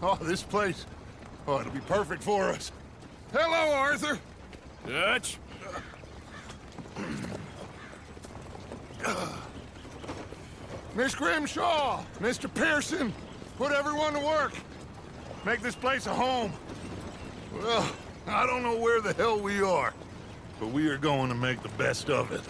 Oh, this place. Oh, it'll be perfect for us. Hello, Arthur. Dutch? Miss Grimshaw, Mr. Pearson, put everyone to work. Make this place a home. Well, I don't know where the hell we are, but we are going to make the best of it.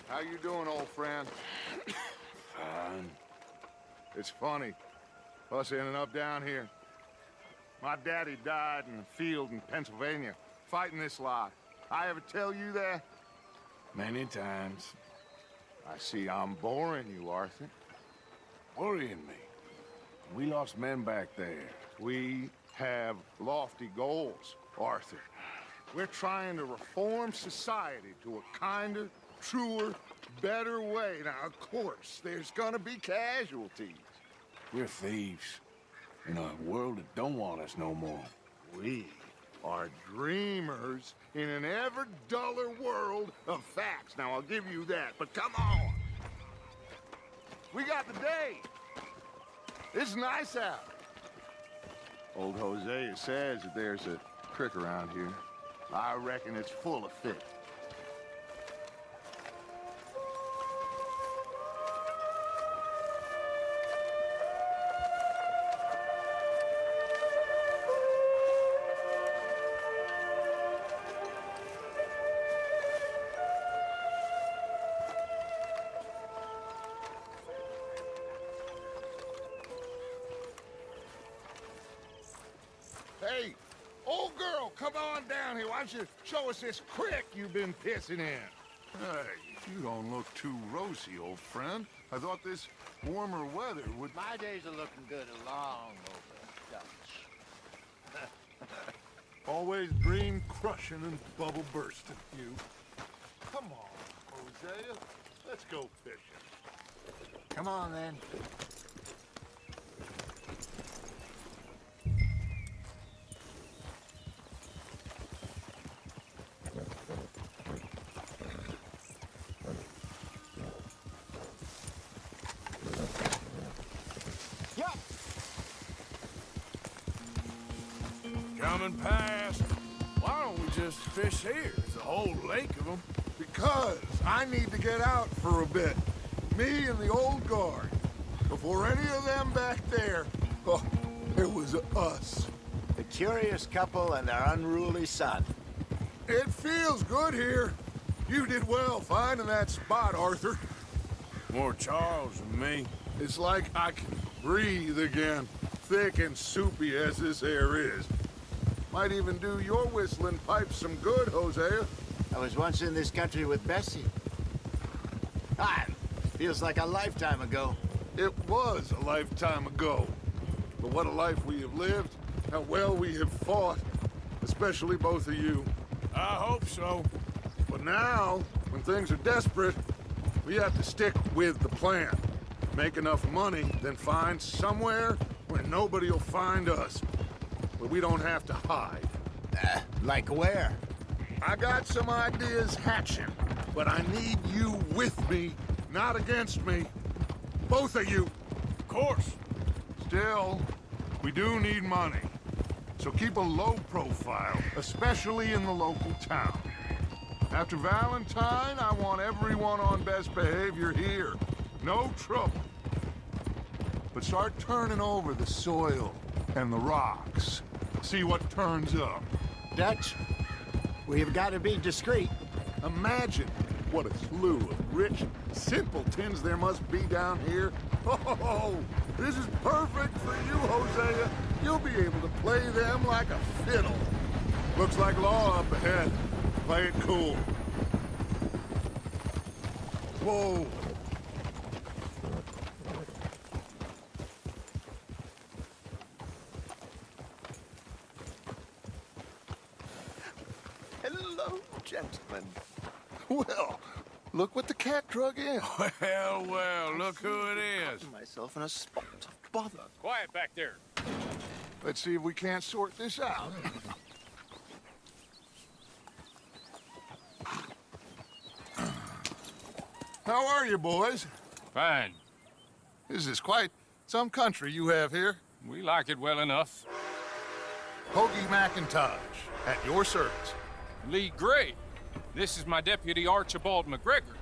How you doing, old friend? Fine. It's funny, us ending up down here. My daddy died in the field in Pennsylvania, fighting this lot. I ever tell you that? Many times. I see I'm boring you, Arthur. Worrying me. We lost men back there. We have lofty goals, Arthur. We're trying to reform society to a kinder, truer, better way. Now, of course, there's gonna be casualties. We're thieves. In a world that don't want us no more. We are dreamers in an ever duller world of facts. Now, I'll give you that, but come on. We got the day. It's nice out. Old Hosea says that there's a creek around here. I reckon it's full of fish. Hey, old girl, come on down here. Why don't you show us this creek you've been pissing in? Hey, you don't look too rosy, old friend. I thought this warmer weather would... My days are looking good along over Dutch. Always dream crushing and bubble bursting, you. Come on, Hosea. Let's go fishing. Come on, then. Coming past. Why don't we just fish here? There's a whole lake of them. Because I need to get out for a bit. Me and the old guard. Before any of them back there, oh, it was us. The curious couple and their unruly son. It feels good here. You did well finding that spot, Arthur. More Charles than me. It's like I can breathe again, thick and soupy as this air is. Might even do your whistling pipes some good, Hosea. I was once in this country with Bessie. Ah, feels like a lifetime ago. It was a lifetime ago. But what a life we have lived, how well we have fought, especially both of you. I hope so. But now, when things are desperate, we have to stick with the plan. Make enough money, then find somewhere where nobody will find us. Where we don't have to hide. Like where? I got some ideas hatching, but I need you with me, not against me. Both of you. Of course. Still, we do need money. So keep a low profile, especially in the local town. After Valentine, I want everyone on best behavior here. No trouble. But start turning over the soil and the rocks. See what turns up. Dutch, we've got to be discreet. Imagine what a slew of rich simpletons there must be down here. Oh, this is perfect for you, Hosea. You'll be able to play them like a fiddle. Looks like law up ahead. Play it cool. Whoa. Hello, gentlemen. Well, look what the cat drug in. Well, well, look who it is. Myself in a spot of bother. Quiet back there. Let's see if we can't sort this out. How are you, boys? Fine. This is quite some country you have here. We like it well enough. Hoagie McIntosh, at your service. Lee Gray. This is my deputy Archibald McGregor.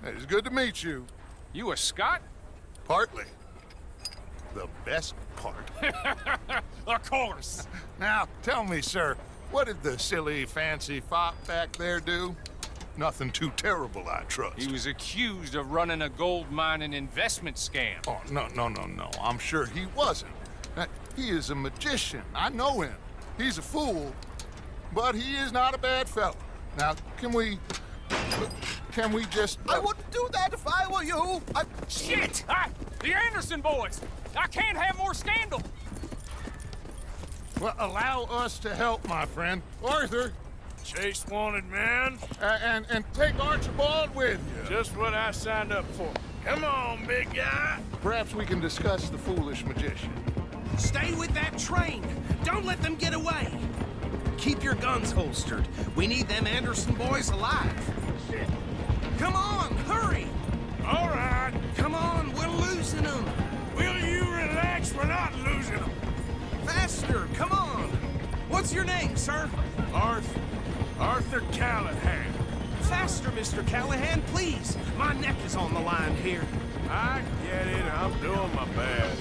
It's good to meet you. You a Scot? Partly. The best part. Of course. Now, tell me, sir, what did the silly, fancy fop back there do? Nothing too terrible, I trust. He was accused of running a gold mining investment scam. Oh, no. I'm sure he wasn't. He is a magician. I know him. He's a fool, but he is not a bad fellow. Now, can we just... I wouldn't do that if I were you. Shit! The Anderson boys! I can't have more scandal! Well, allow us to help, my friend. Arthur, Chase wanted man. and take Archibald with you. Just what I signed up for. Come on, big guy. Perhaps we can discuss the foolish magician. Stay with that train. Don't let them get away. Keep your guns holstered. We need them Anderson boys alive. Come on, hurry. All right. Come on, we're losing them. Will you relax? We're not losing them. Faster, come on. What's your name, sir? Arthur Callahan. Faster, Mr. Callahan, please. My neck is on the line here. I get it. I'm doing my best.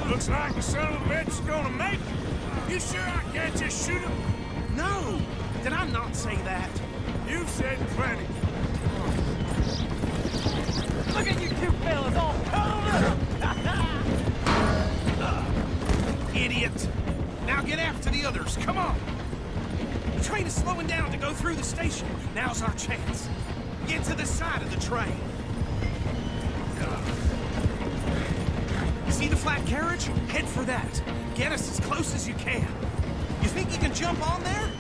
Looks like the son of a bitch is gonna make it. You sure I can't just shoot him? No, did I not say that? You've said plenty. Look at you two fellas all covered! Idiot. Now get after the others, come on. The train is slowing down to go through the station. Now's our chance. Get to the side of the train. See the flat carriage? Head for that. Get us as close as you can. You think you can jump on there?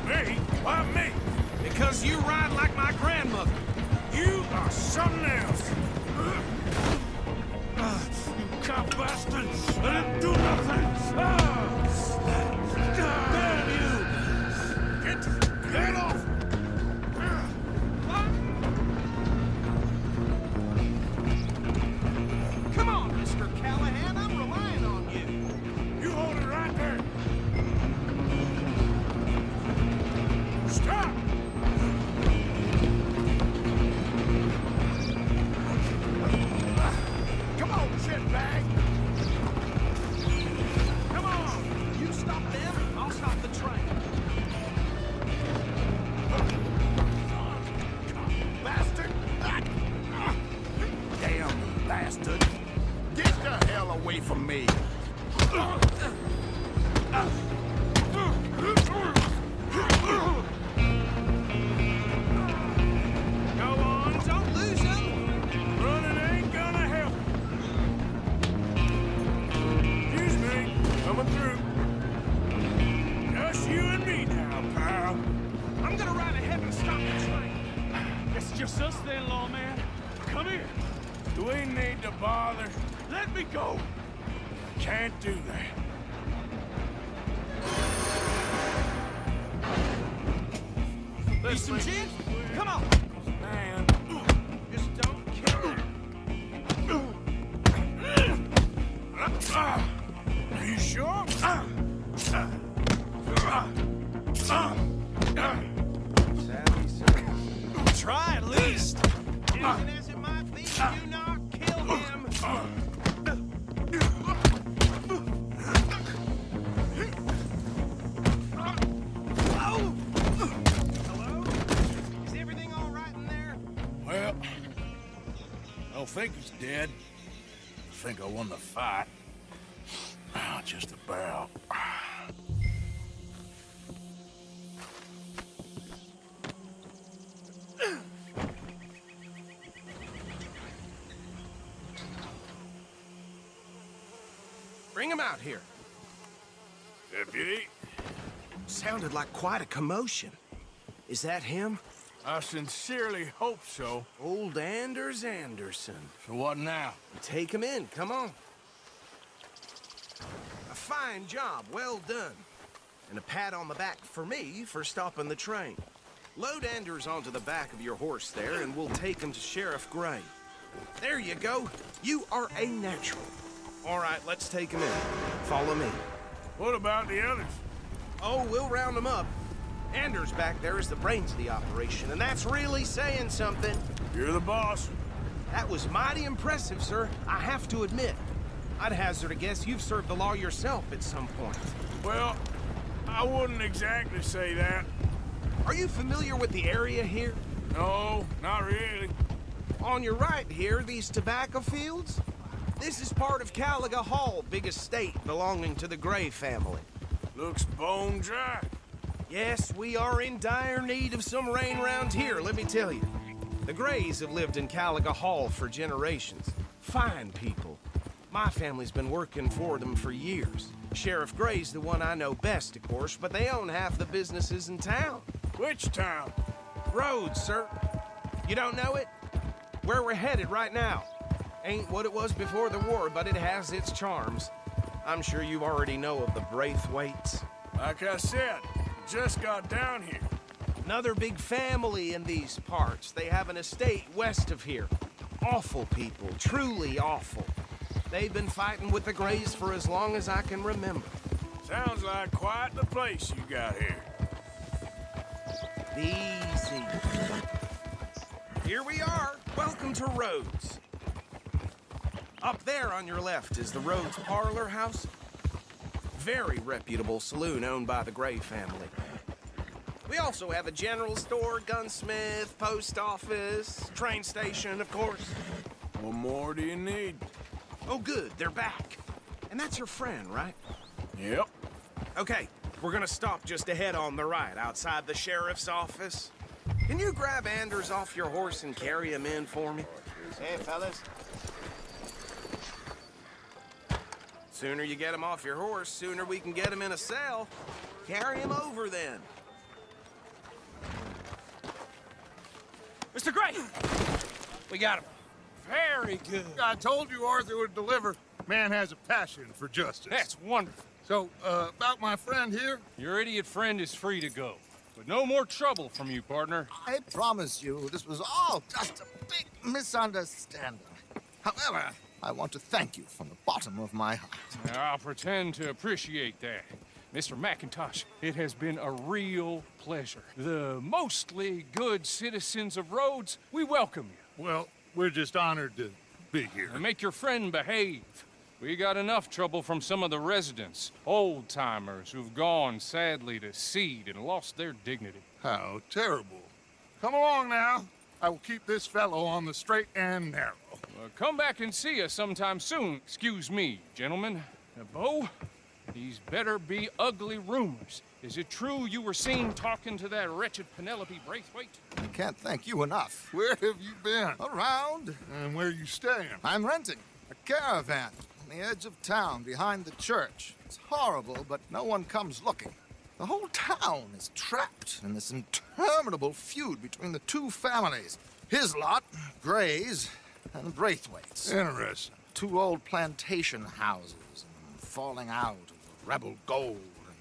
Me? Why me? Because you ride like my grandmother. You are something else. You cop bastard! I didn't do nothing! Damn you! Get off! Come on, Mr. Callahan. I'm relying on you. You hold it right there! Stop! Come on, shitbag! Come on. You stop them, I'll stop the train. Bastard! Damn bastard! Get the hell away from me! Go on, don't lose them. Running ain't gonna help. Excuse me, coming through. Just you and me now, pal. I'm gonna ride ahead and stop the train. It's just us then, lawman. Come here. Do we need to bother? Let me go. Can't do that. Need some gin? Come on. Man. Just don't kill her. Are you sure? Try at least. Even as it might be, do not kill him. Oh! Hello? Is everything all right in there? Well, I don't think he's dead. I think I won the fight. Just about. Bring him out here. Deputy? Sounded like quite a commotion. Is that him? I sincerely hope so. Old Anders Anderson. So what now? Take him in, come on. A fine job, well done. And a pat on the back for me for stopping the train. Load Anders onto the back of your horse there, and we'll take him to Sheriff Gray. There you go. You are a natural. All right, let's take him in. Follow me. What about the others? Oh, we'll round them up. Anders back there is the brains of the operation, and that's really saying something. You're the boss. That was mighty impressive, sir. I have to admit. I'd hazard a guess you've served the law yourself at some point. Well, I wouldn't exactly say that. Are you familiar with the area here? No, not really. On your right here, these tobacco fields? This is part of Caliga Hall, big estate belonging to the Gray family. Looks bone dry. Yes, we are in dire need of some rain round here, let me tell you. The Grays have lived in Caliga Hall for generations. Fine people. My family's been working for them for years. Sheriff Gray's the one I know best, of course, but they own half the businesses in town. Which town? Rhodes, sir. You don't know it? Where we're headed right now. Ain't what it was before the war, but it has its charms. I'm sure you already know of the Braithwaites. Like I said, just got down here. Another big family in these parts. They have an estate west of here. Awful people, truly awful. They've been fighting with the Grays for as long as I can remember. Sounds like quite the place you got here. Easy. Here we are. Welcome to Rhodes. Up there on your left is the Rhodes Parlor House. Very reputable saloon owned by the Gray family. We also have a general store, gunsmith, post office, train station, of course. What more do you need? Oh, good, they're back. And that's your friend, right? Yep. Okay, we're gonna stop just ahead on the right, outside the sheriff's office. Can you grab Anders off your horse and carry him in for me? Hey, fellas. Sooner you get him off your horse, sooner we can get him in a cell. Carry him over, then. Mr. Gray! We got him. Very good. I told you Arthur would deliver. Man has a passion for justice. That's wonderful. So, about my friend here? Your idiot friend is free to go. But no more trouble from you, partner. I promise you, this was all just a big misunderstanding. However, I want to thank you from the bottom of my heart. I'll pretend to appreciate that. Mr. McIntosh, it has been a real pleasure. The mostly good citizens of Rhodes, we welcome you. Well, we're just honored to be here. And make your friend behave. We got enough trouble from some of the residents, old-timers who've gone, sadly, to seed and lost their dignity. How terrible. Come along now. I will keep this fellow on the straight and narrow. Come back and see us sometime soon. Excuse me, gentlemen. Bo, these better be ugly rumors. Is it true you were seen talking to that wretched Penelope Braithwaite? I can't thank you enough. Where have you been? Around, And where you staying? I'm renting a caravan on the edge of town behind the church. It's horrible, but no one comes looking. The whole town is trapped in this interminable feud between the two families. His lot, Gray's, and Braithwaite's. Interesting. Two old plantation houses, and falling out of rebel gold,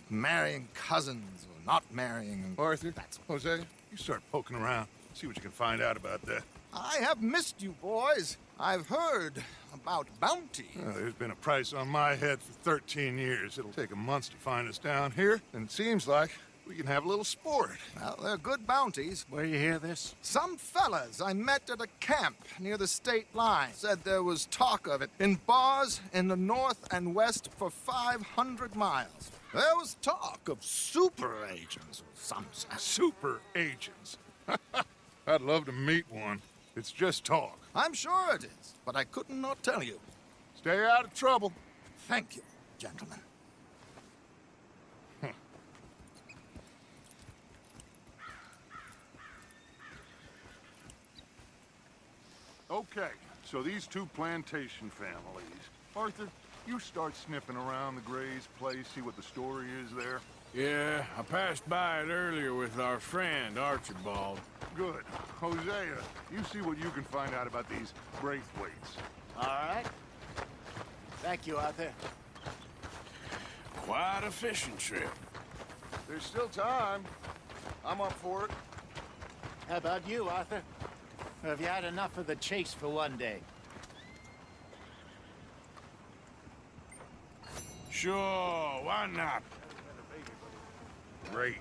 and marrying cousins or not marrying. Arthur, That's Jose, you start poking around. See what you can find out about that. I have missed you, boys. I've heard about bounty. There's been a price on my head for 13 years. It'll take a month to find us down here, and it seems like we can have a little sport. Well, they're good bounties. Where you hear this? Some fellas I met at a camp near the state line said there was talk of it in bars in the north and west for 500 miles. There was talk of super agents or some such. Super agents. I'd love to meet one. It's just talk. I'm sure it is, but I couldn't not tell you. Stay out of trouble. Thank you, gentlemen. Okay, so these two plantation families. Arthur, you start sniffing around the Gray's place, see what the story is there. Yeah, I passed by it earlier with our friend, Archibald. Good. Hosea, you see what you can find out about these Braithwaites. All right. Thank you, Arthur. Quite a fishing trip. There's still time. I'm up for it. How about you, Arthur? Or have you had enough of the chase for one day? Sure, why not? Great.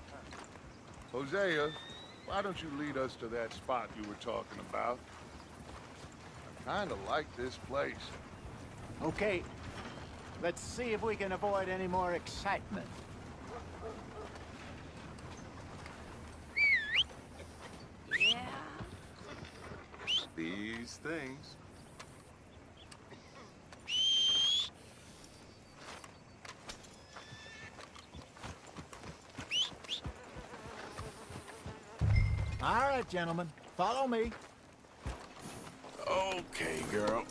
Hosea, why don't you lead us to that spot you were talking about? I kinda like this place. Okay. Let's see if we can avoid any more excitement. These things. All right, gentlemen. Follow me. Okay, girl.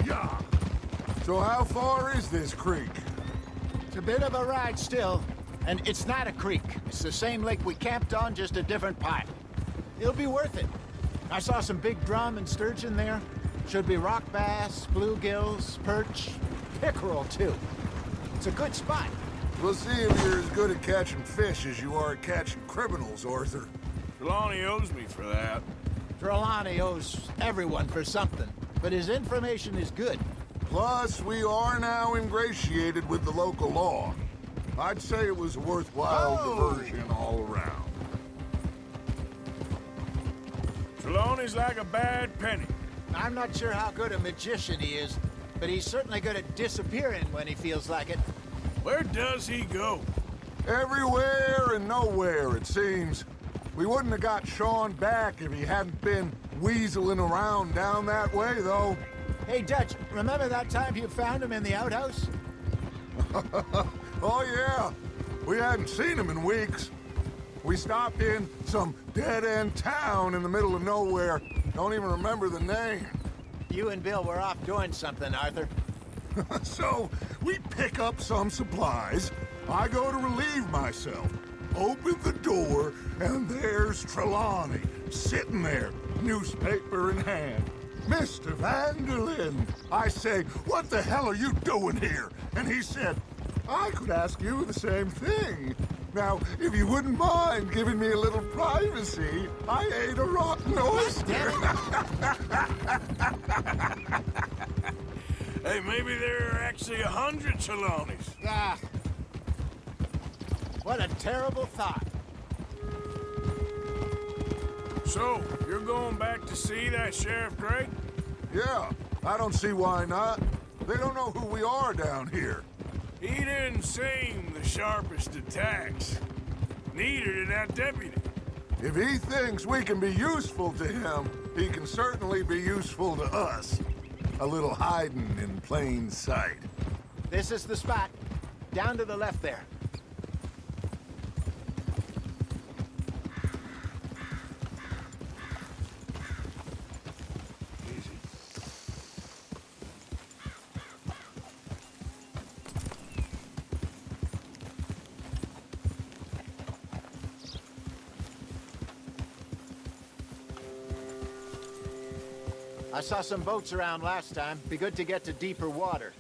Yeah. So how far is this creek? It's a bit of a ride still. And it's not a creek. It's the same lake we camped on, just a different part. It'll be worth it. I saw some big drum and sturgeon there. Should be rock bass, bluegills, perch, pickerel, too. It's a good spot. We'll see if you're as good at catching fish as you are at catching criminals, Arthur. Trelawney owes me for that. Trelawney owes everyone for something, but his information is good. Plus, we are now ingratiated with the local law. I'd say it was a worthwhile diversion all around. Trelawney's like a bad penny. I'm not sure how good a magician he is, but he's certainly good at disappearing when he feels like it. Where does he go? Everywhere and nowhere, it seems. We wouldn't have got Sean back if he hadn't been weaseling around down that way, though. Hey, Dutch, remember that time you found him in the outhouse? Oh, yeah. We hadn't seen him in weeks. We stopped in some dead-end town in the middle of nowhere. Don't even remember the name. You and Bill were off doing something, Arthur. So, we pick up some supplies. I go to relieve myself. Open the door, and there's Trelawney, sitting there, newspaper in hand. Mr. Vanderlyn. I say, what the hell are you doing here? And he said, I could ask you the same thing. Now, if you wouldn't mind giving me a little privacy, I ate a rotten oyster. Hey, maybe there are actually 100 Trelawneys. Ah. What a terrible thought. So, you're going back to see that Sheriff Gray? Yeah, I don't see why not. They don't know who we are down here. He didn't seem the sharpest attacks. Neither did that deputy. If he thinks we can be useful to him, he can certainly be useful to us. A little hiding in plain sight. This is the spot. Down to the left there. I saw some boats around last time. Be good to get to deeper water.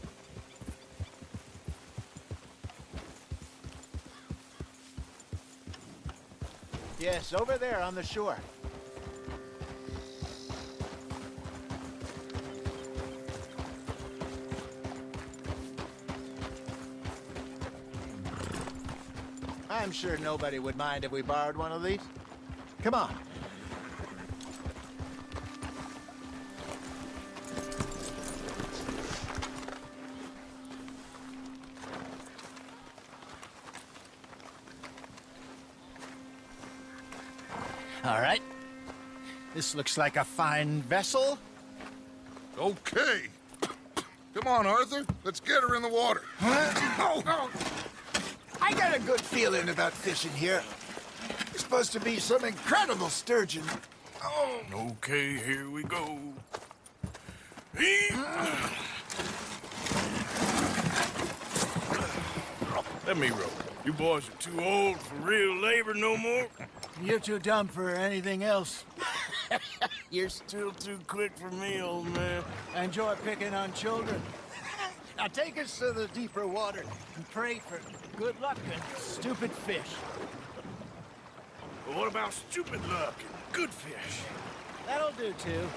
Yes, over there on the shore. I'm sure nobody would mind if we borrowed one of these. Come on. All right. This looks like a fine vessel. Okay. Come on, Arthur. Let's get her in the water. I got a good feeling about fishing here. There's supposed to be some incredible sturgeon. Okay, here we go. Let me rope. You boys are too old for real labor no more. You're too dumb for anything else. You're still too quick for me, old man. Enjoy picking on children. Now take us to the deeper water and pray for good luck and stupid fish. But what about stupid luck and good fish? That'll do, too.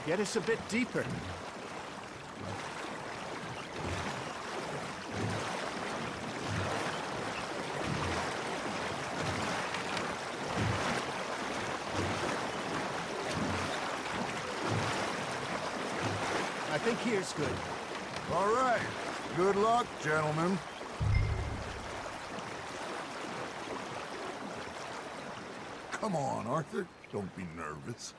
Get us a bit deeper. I think here's good. All right. Good luck, gentlemen. Come on, Arthur. Don't be nervous.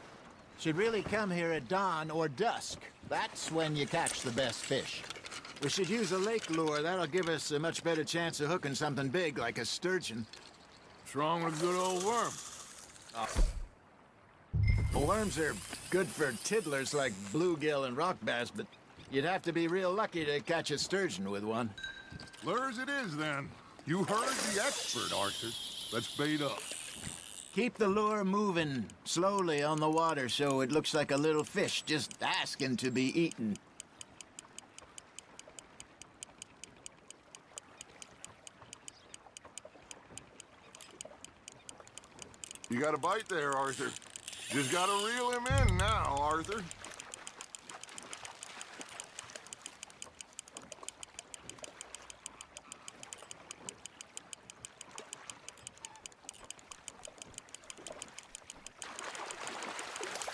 Should really come here at dawn or dusk. That's when you catch the best fish. We should use a lake lure. That'll give us a much better chance of hooking something big like a sturgeon. What's wrong with a good old worm? Worms are good for tiddlers like bluegill and rock bass, but you'd have to be real lucky to catch a sturgeon with one. Lures it is, then. You heard the expert, Arthur. Let's bait up. Keep the lure moving slowly on the water so it looks like a little fish just asking to be eaten. You got a bite there, Arthur. Just gotta reel him in now, Arthur.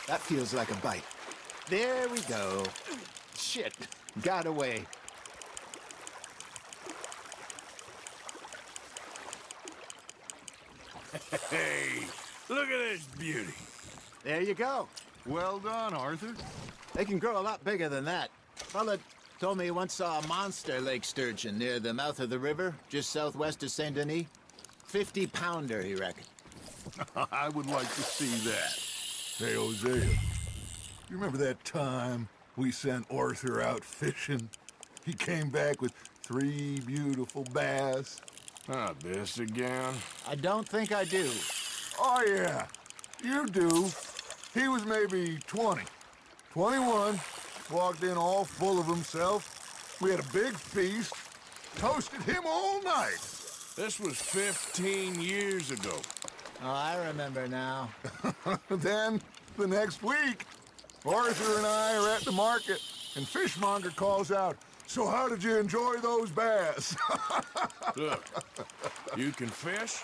That feels like a bite. There we go. Shit, got away. Hey, look at this beauty. There you go. Well done, Arthur. They can grow a lot bigger than that. Fella told me he once saw a monster lake sturgeon near the mouth of the river, just southwest of Saint Denis. 50-pounder, he reckoned. I would like to see that. Hey, Hosea, you remember that time we sent Arthur out fishing? He came back with 3 beautiful bass. Not this again. I don't think I do. Oh, yeah, you do. He was maybe 20, 21, walked in all full of himself. We had a big feast, toasted him all night. This was 15 years ago. Oh, I remember now. Then, the next week, Arthur and I are at the market, and Fishmonger calls out, "So how did you enjoy those bass?" Look, you can fish,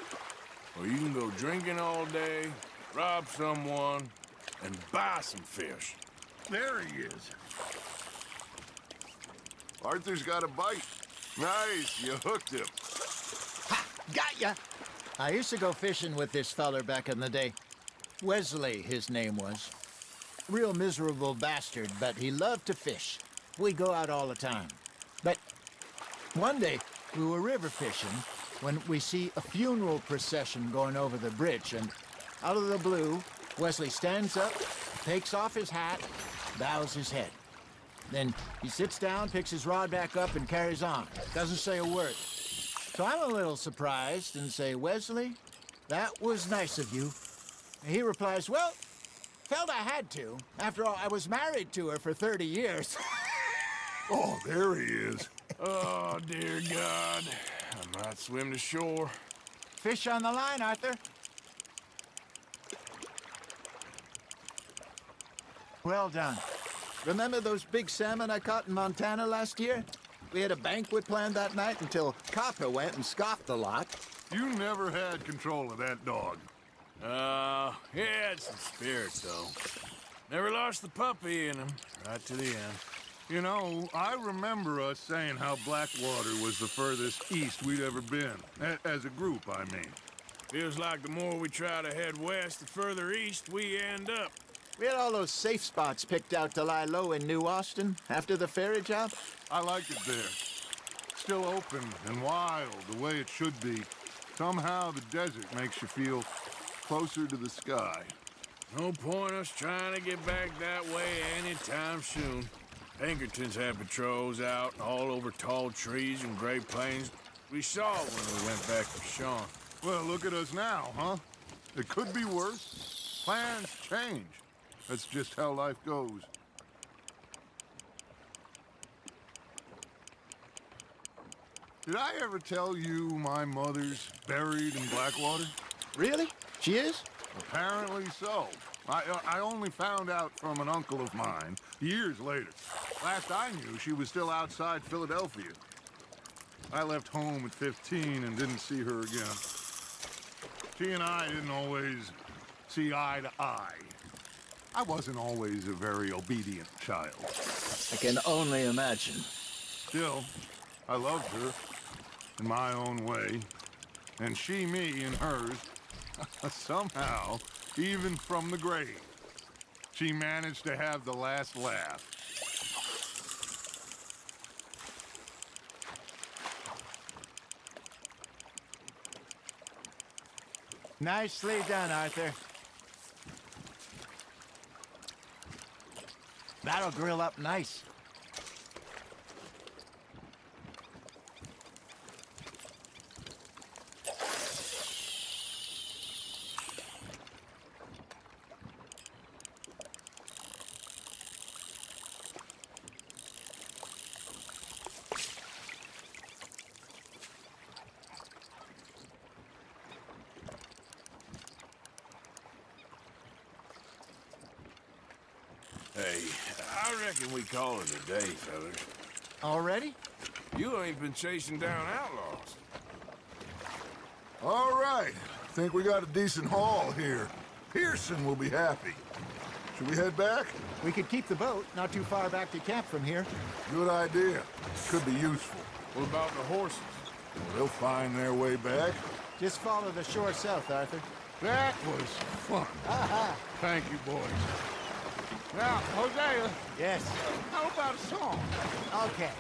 or you can go drinking all day, rob someone, and buy some fish. There he is. Arthur's got a bite. Nice, you hooked him. Ha! Got ya! I used to go fishing with this feller back in the day. Wesley, his name was. Real miserable bastard, but he loved to fish. We'd go out all the time. But one day, we were river fishing when we see a funeral procession going over the bridge, and out of the blue, Wesley stands up, takes off his hat, bows his head. Then he sits down, picks his rod back up, and carries on. Doesn't say a word. So I'm a little surprised and say, "Wesley, that was nice of you." And he replies, "Well, felt I had to. After all, I was married to her for 30 years. Oh, there he is. Oh, dear God. I might swim to shore. Fish on the line, Arthur. Well done. Remember those big salmon I caught in Montana last year? We had a banquet planned that night until Copper went and scoffed the lot. You never had control of that dog. He had some spirit, though. Never lost the puppy in him, right to the end. You know, I remember us saying how Blackwater was the furthest east we'd ever been. As a group, I mean. Feels like the more we try to head west, the further east we end up. We had all those safe spots picked out to lie low in New Austin after the ferry job. I like it there. Still open and wild, the way it should be. Somehow the desert makes you feel closer to the sky. No point us trying to get back that way anytime soon. Pinkertons had patrols out all over tall trees and Great Plains. We saw it when we went back to Sean. Well, look at us now, huh? It could be worse. Plans change. That's just how life goes. Did I ever tell you my mother's buried in Blackwater? Really? She is? Apparently so. I only found out from an uncle of mine years later. Last I knew, she was still outside Philadelphia. I left home at 15 and didn't see her again. She and I didn't always see eye to eye. I wasn't always a very obedient child. I can only imagine. Still, I loved her in my own way, and she me in hers. Somehow, even from the grave, she managed to have the last laugh. Nicely done, Arthur. That'll grill up nice. Hey, I reckon we call it a day, fellas. Already? You ain't been chasing down outlaws. All right, think we got a decent haul here. Pearson will be happy. Should we head back? We could keep the boat not too far back to camp from here. Good idea. Could be useful. What about the horses? They'll find their way back. Just follow the shore south, Arthur. That was fun. Thank you, boys. Now, Hosea, Yes. how about a song? Okay.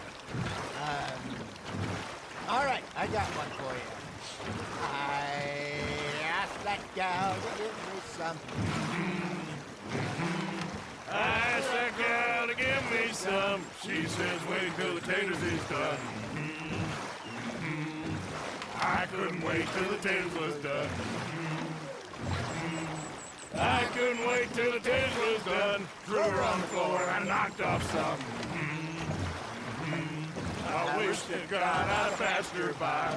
All right, I got one for you. I asked that gal to give me some. I asked that gal to give me some. She says, wait till the taters is done. I couldn't wait till the taters was done. I couldn't wait till the taters was done. Threw her on the floor and knocked off some. I wish to God I'd passed her by.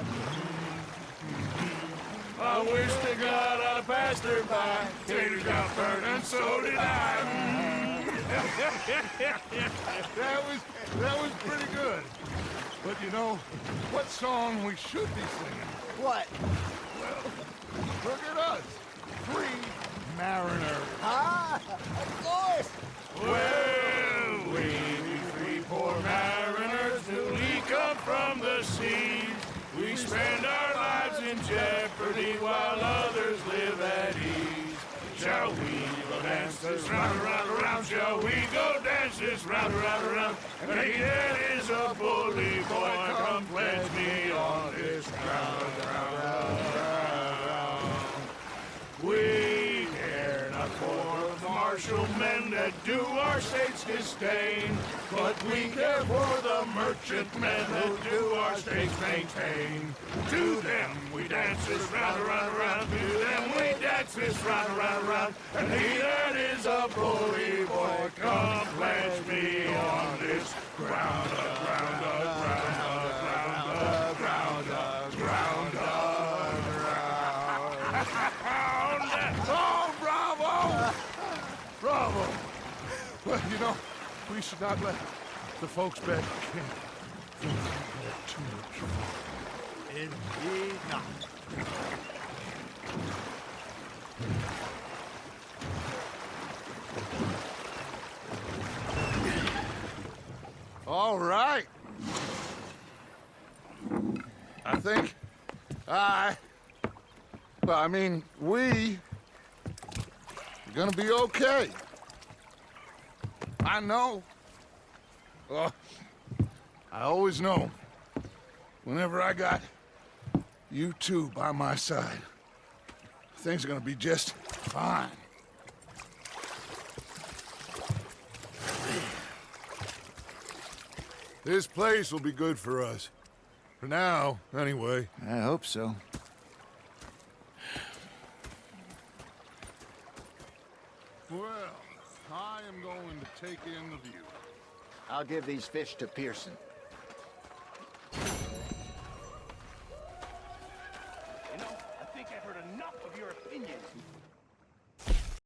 I wish to God I'd passed her by. Taters got burned and so did I. That was pretty good. But you know, what song we should be singing? What? Look at us. Three mariners. Ah, of course. Well, we three poor mariners newly come from the seas. We spend our lives in jeopardy while others live at ease. Shall we go dance this round, round, round? Shall we go dance this round, round, round? And he that is a bully boy, come pledge me on this ground, round, round, round. We care not for the martial men that do our state's disdain, but we care for the merchant men that do our state's maintain. To them we dance this round, round, round. To them we dance this round, round, round. And he that is a bully boy, come pledge me on this ground, ground, ground, ground, ground, ground, ground. Oh, bravo! Bravo! Well, you know, we should not let the folks back at camp think we had too much fun. Indeed not. All right. I think we are gonna be okay. I know. I always know. Whenever I got you two by my side, things are gonna be just fine. This place will be good for us. For now, anyway. I hope so. Well, I am going to take in the view. I'll give these fish to Pearson.